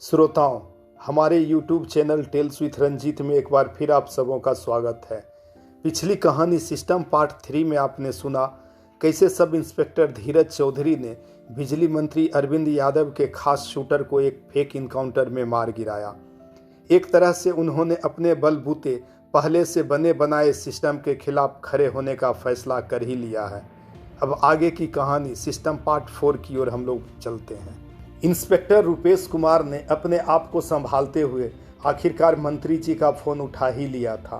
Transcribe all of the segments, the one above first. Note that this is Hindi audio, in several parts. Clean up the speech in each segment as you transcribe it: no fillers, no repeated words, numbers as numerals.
श्रोताओं, हमारे YouTube channel tales with Ranjit में एक बार फिर आप सबों का स्वागत है। पिछली कहानी सिस्टम पार्ट 3 में आपने सुना कैसे सब इंस्पेक्टर धीरज चौधरी ने बिजली मंत्री अरविंद यादव के खास शूटर को एक फेक इनकाउंटर में मार गिराया। एक तरह से उन्होंने अपने बलबूते पहले से बने बनाए सिस्टम के खिलाफ खड़े होने का फैसला कर ही लिया है। अब आगे की कहानी सिस्टम पार्ट 4 की ओर हम लोग चलते हैं। इंस्पेक्टर रुपेश कुमार ने अपने आप को संभालते हुए आखिरकार मंत्री जी का फोन उठा ही लिया था।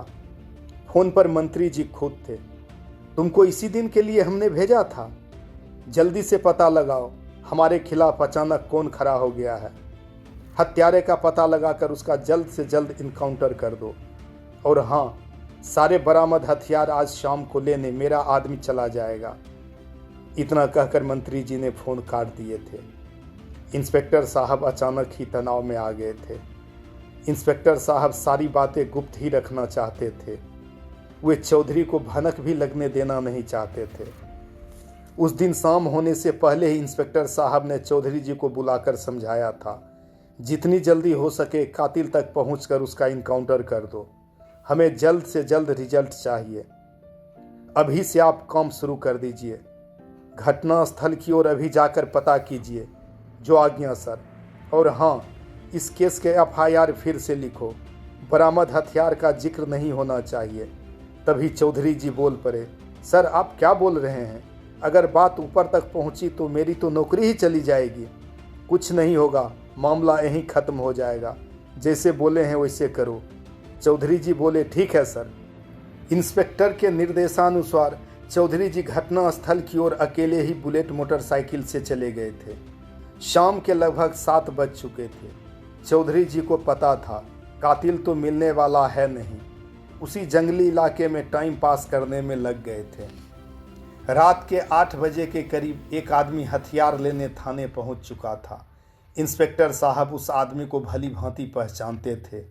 फोन पर मंत्री जी खुद थे। तुमको इसी दिन के लिए हमने भेजा था। जल्दी से पता लगाओ हमारे खिलाफ अचानक कौन खड़ा हो गया है। हत्यारे का पता लगाकर उसका जल्द से जल्द इनकाउंटर कर दो। और हाँ, सारे बरामद हथियार आज शाम को लेने मेरा आदमी चला जाएगा। इतना कहकर मंत्री जी ने फोन काट दिए थे। इंस्पेक्टर साहब अचानक ही तनाव में आ गए थे। इंस्पेक्टर साहब सारी बातें गुप्त ही रखना चाहते थे। वे चौधरी को भनक भी लगने देना नहीं चाहते थे। उस दिन शाम होने से पहले ही इंस्पेक्टर साहब ने चौधरी जी को बुलाकर समझाया था, जितनी जल्दी हो सके कातिल तक पहुंचकर उसका इनकाउंटर कर दो। हमें जल्द से जल्द रिजल्ट चाहिए। अभी से आप काम शुरू कर दीजिए। घटना स्थल की ओर अभी जाकर पता कीजिए। जो आज्ञा सर। और हाँ, इस केस के FIR फिर से लिखो। बरामद हथियार का जिक्र नहीं होना चाहिए। तभी चौधरी जी बोल पड़े, सर आप क्या बोल रहे हैं? अगर बात ऊपर तक पहुंची तो मेरी तो नौकरी ही चली जाएगी। कुछ नहीं होगा, मामला यहीं ख़त्म हो जाएगा। जैसे बोले हैं वैसे करो। चौधरी जी बोले, ठीक है सर। इंस्पेक्टर के निर्देशानुसार चौधरी जी घटना स्थल की ओर अकेले ही बुलेट मोटरसाइकिल से चले गए थे। शाम के लगभग 7 बज चुके थे। चौधरी जी को पता था कातिल तो मिलने वाला है नहीं। उसी जंगली इलाके में टाइम पास करने में लग गए थे। रात के 8 बजे के करीब एक आदमी हथियार लेने थाने पहुंच चुका था। इंस्पेक्टर साहब उस आदमी को भली भांति पहचानते थे।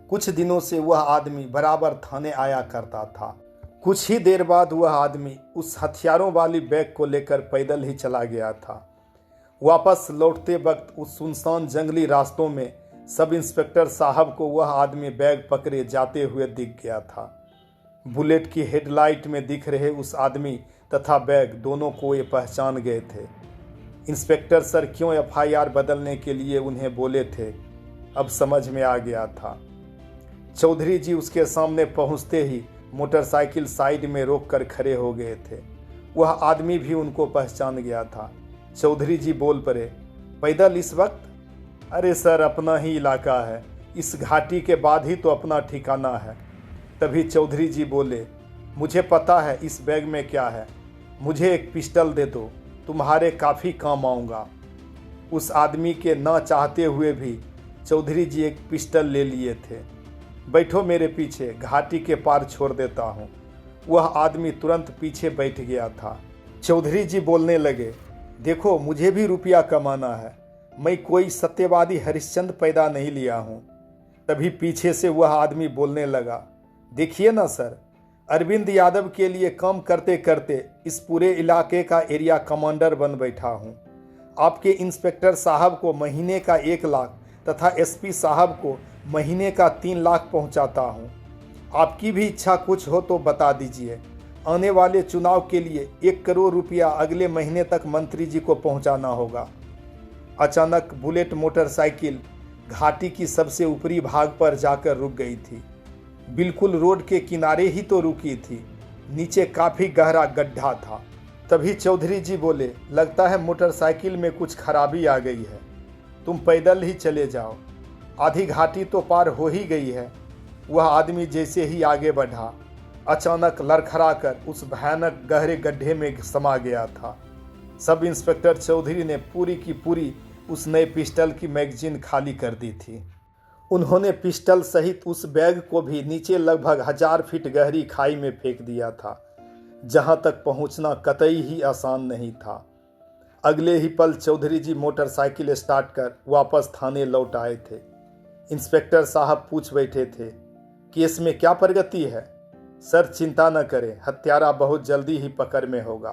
कुछ दिनों से वह आदमी बराबर थाने आया करता था। कुछ ही देर बाद वह आदमी उस हथियारों वाली बैग को लेकर पैदल ही चला गया था। वापस लौटते वक्त उस सुनसान जंगली रास्तों में सब इंस्पेक्टर साहब को वह आदमी बैग पकड़े जाते हुए दिख गया था। बुलेट की हेडलाइट में दिख रहे उस आदमी तथा बैग दोनों को ये पहचान गए थे। इंस्पेक्टर सर क्यों FIR बदलने के लिए उन्हें बोले थे, अब समझ में आ गया था। चौधरी जी उसके सामने पहुंचते ही मोटरसाइकिल साइड में रोक कर खड़े हो गए थे। वह आदमी भी उनको पहचान गया था। चौधरी जी बोल पड़े, पैदल इस वक्त? अरे सर, अपना ही इलाका है। इस घाटी के बाद ही तो अपना ठिकाना है। तभी चौधरी जी बोले, मुझे पता है इस बैग में क्या है। मुझे एक पिस्टल दे दो, तुम्हारे काफ़ी काम आऊँगा। उस आदमी के ना चाहते हुए भी चौधरी जी एक पिस्टल ले लिए थे। बैठो मेरे पीछे, घाटी के पार छोड़ देता हूँ। वह आदमी तुरंत पीछे बैठ गया था। चौधरी जी बोलने लगे, देखो मुझे भी रुपया कमाना है। मैं कोई सत्यवादी हरिश्चंद्र पैदा नहीं लिया हूँ। तभी पीछे से वह आदमी बोलने लगा, देखिए ना सर, अरविंद यादव के लिए काम करते करते इस पूरे इलाके का एरिया कमांडर बन बैठा हूँ। आपके इंस्पेक्टर साहब को महीने का 1 लाख तथा SP साहब को महीने का 3 लाख पहुँचाता हूँ। आपकी भी इच्छा कुछ हो तो बता दीजिए। आने वाले चुनाव के लिए 1 करोड़ रुपया अगले महीने तक मंत्री जी को पहुंचाना होगा। अचानक बुलेट मोटरसाइकिल घाटी की सबसे ऊपरी भाग पर जाकर रुक गई थी। बिल्कुल रोड के किनारे ही तो रुकी थी। नीचे काफ़ी गहरा गड्ढा था। तभी चौधरी जी बोले, लगता है मोटरसाइकिल में कुछ खराबी आ गई है। तुम पैदल ही चले जाओ, आधी घाटी तो पार हो ही गई है। वह आदमी जैसे ही आगे बढ़ा, अचानक लड़खड़ा कर उस भयानक गहरे गड्ढे में समा गया था। सब इंस्पेक्टर चौधरी ने पूरी की पूरी उस नए पिस्टल की मैगजीन खाली कर दी थी। उन्होंने पिस्टल सहित उस बैग को भी नीचे लगभग 1000 फीट गहरी खाई में फेंक दिया था, जहां तक पहुंचना कतई ही आसान नहीं था। अगले ही पल चौधरी जी मोटरसाइकिल स्टार्ट कर वापस थाने लौट आए थे। इंस्पेक्टर साहब पूछ बैठे थे, केस में क्या प्रगति है? सर चिंता न करें, हत्यारा बहुत जल्दी ही पकड़ में होगा।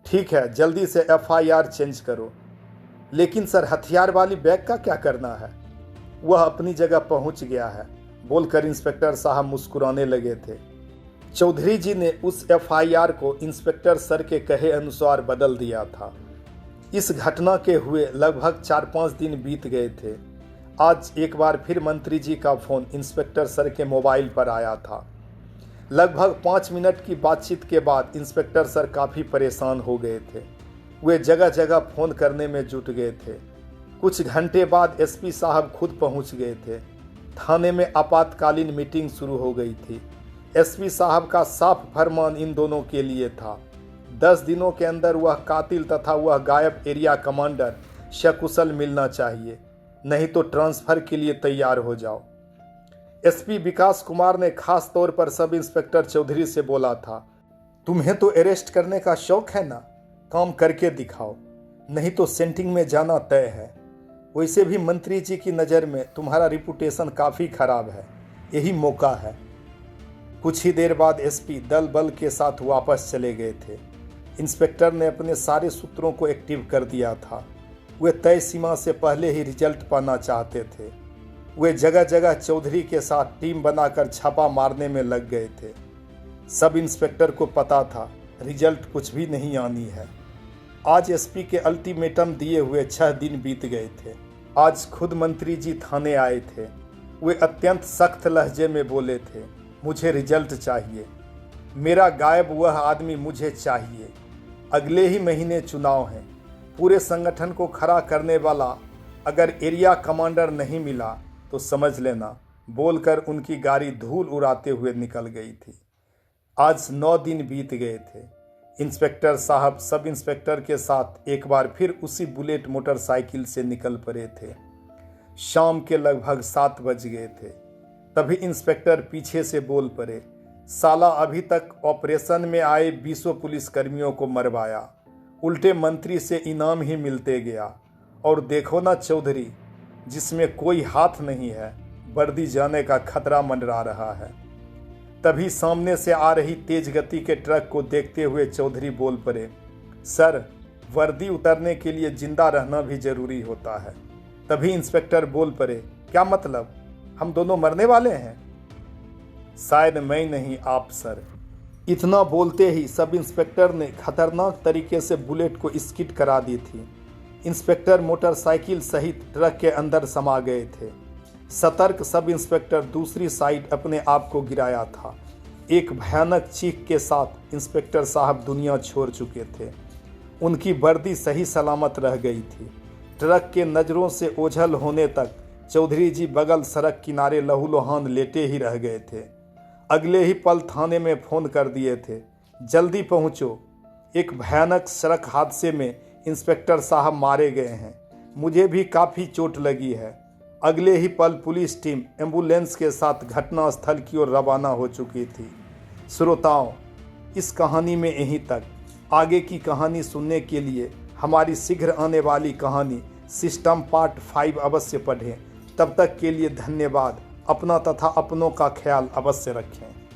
ठीक है, जल्दी से FIR चेंज करो। लेकिन सर हथियार वाली बैग का क्या करना है? वह अपनी जगह पहुंच गया है, बोलकर इंस्पेक्टर साहब मुस्कुराने लगे थे। चौधरी जी ने उस एफआईआर को इंस्पेक्टर सर के कहे अनुसार बदल दिया था। इस घटना के हुए लगभग 4-5 दिन बीत गए थे। आज एक बार फिर मंत्री जी का फोन इंस्पेक्टर सर के मोबाइल पर आया था। लगभग 5 मिनट की बातचीत के बाद इंस्पेक्टर सर काफ़ी परेशान हो गए थे। वे जगह जगह फ़ोन करने में जुट गए थे। कुछ घंटे बाद एसपी साहब खुद पहुंच गए थे। थाने में आपातकालीन मीटिंग शुरू हो गई थी। एसपी साहब का साफ फरमान इन दोनों के लिए था। 10 दिनों के अंदर वह कातिल तथा वह गायब एरिया कमांडर सकुशल मिलना चाहिए, नहीं तो ट्रांसफ़र के लिए तैयार हो जाओ। एसपी विकास कुमार ने खास तौर पर सब इंस्पेक्टर चौधरी से बोला था, तुम्हें तो अरेस्ट करने का शौक है ना, काम करके दिखाओ, नहीं तो सेंटिंग में जाना तय है। वैसे भी मंत्री जी की नज़र में तुम्हारा रिपुटेशन काफ़ी खराब है, यही मौका है। कुछ ही देर बाद एसपी दल बल के साथ वापस चले गए थे। इंस्पेक्टर ने अपने सारे सूत्रों को एक्टिव कर दिया था। वे तय सीमा से पहले ही रिजल्ट पाना चाहते थे। वे जगह जगह चौधरी के साथ टीम बनाकर छापा मारने में लग गए थे। सब इंस्पेक्टर को पता था रिजल्ट कुछ भी नहीं आनी है। आज एसपी के अल्टीमेटम दिए हुए 6 दिन बीत गए थे। आज खुद मंत्री जी थाने आए थे। वे अत्यंत सख्त लहजे में बोले थे, मुझे रिजल्ट चाहिए, मेरा गायब वह आदमी मुझे चाहिए। अगले ही महीने चुनाव हैं। पूरे संगठन को खड़ा करने वाला अगर एरिया कमांडर नहीं मिला तो समझ लेना, बोलकर उनकी गाड़ी धूल उड़ाते हुए निकल गई थी। आज 9 दिन बीत गए थे। इंस्पेक्टर साहब सब इंस्पेक्टर के साथ एक बार फिर उसी बुलेट मोटरसाइकिल से निकल पड़े थे। शाम के लगभग 7 बज गए थे। तभी इंस्पेक्टर पीछे से बोल पड़े, साला अभी तक ऑपरेशन में आए 20 पुलिसकर्मियों को मरवाया, उल्टे मंत्री से इनाम ही मिलते गया। और देखो ना चौधरी, जिसमें कोई हाथ नहीं है, वर्दी जाने का खतरा मंडरा रहा है। तभी सामने से आ रही तेज गति के ट्रक को देखते हुए चौधरी बोल पड़े, सर वर्दी उतरने के लिए जिंदा रहना भी जरूरी होता है। तभी इंस्पेक्टर बोल पड़े, क्या मतलब, हम दोनों मरने वाले हैं? शायद मैं नहीं आप सर। इतना बोलते ही सब इंस्पेक्टर ने खतरनाक तरीके से बुलेट को स्किड करा दी थी। इंस्पेक्टर मोटरसाइकिल सहित ट्रक के अंदर समा गए थे। सतर्क सब इंस्पेक्टर दूसरी साइड अपने आप को गिराया था। एक भयानक चीख के साथ इंस्पेक्टर साहब दुनिया छोड़ चुके थे। उनकी वर्दी सही सलामत रह गई थी। ट्रक के नज़रों से ओझल होने तक चौधरी जी बगल सड़क किनारे लहूलुहान लेटे ही रह गए थे। अगले ही पल थाने में फ़ोन कर दिए थे, जल्दी पहुँचो, एक भयानक सड़क हादसे में इंस्पेक्टर साहब मारे गए हैं, मुझे भी काफ़ी चोट लगी है। अगले ही पल पुलिस टीम एम्बुलेंस के साथ घटनास्थल की ओर रवाना हो चुकी थी। श्रोताओं, इस कहानी में यहीं तक। आगे की कहानी सुनने के लिए हमारी शीघ्र आने वाली कहानी सिस्टम पार्ट 5 अवश्य पढ़ें। तब तक के लिए धन्यवाद। अपना तथा अपनों का ख्याल अवश्य रखें।